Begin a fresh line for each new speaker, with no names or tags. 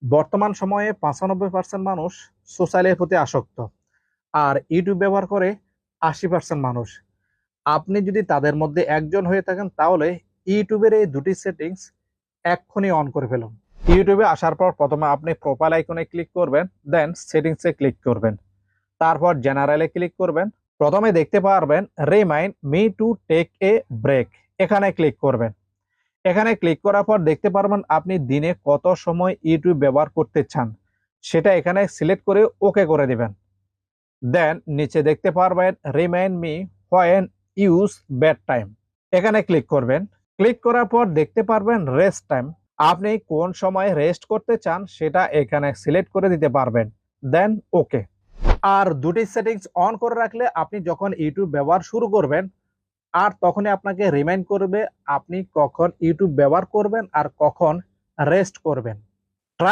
বর্তমান সময়ে 95% মানুষ সোশ্যালের প্রতি আসক্ত, আর ইউটিউব ব্যবহার করে 80% মানুষ। আপনি যদি তাদের মধ্যে একজন হয়ে থাকেন তাহলে ইউটিউবের এই দুটি সেটিংস এক্ষুনি অন করে ফেলুন। ইউটিউবে আসার পর প্রথমে আপনি প্রোফাইল আইকনে ক্লিক করবেন, দেন সেটিংসে ক্লিক করবেন, তারপর জেনারেলে ক্লিক করবেন। প্রথমে দেখতে পারবেন remind me to take a break, এখানে ক্লিক করবেন। এখানে ক্লিক করার পর দেখতে পারবেন আপনি দিনে কত সময় ইউটিউব ব্যবহার করতে চান, সেটা এখানে সিলেক্ট করে ওকে করে দিবেন। দেন নিচে দেখতে পারবেন remind me when use bed time, এখানে ক্লিক করবেন। ক্লিক করার পর দেখতে পারবেন রেস্ট টাইম, আপনি কোন সময় রেস্ট করতে চান সেটা এখানে সিলেক্ট করে দিতে পারবেন, দেন ওকে। আর দুটি সেটিংস অন করে রাখলে আপনি যখন ইউটিউব ব্যবহার শুরু করবেন আর তখনই আপনাকে রিমাইন্ড করবে আপনি কখন ইউটিউব ব্যবহার করবেন আর কখন রেস্ট করবেন।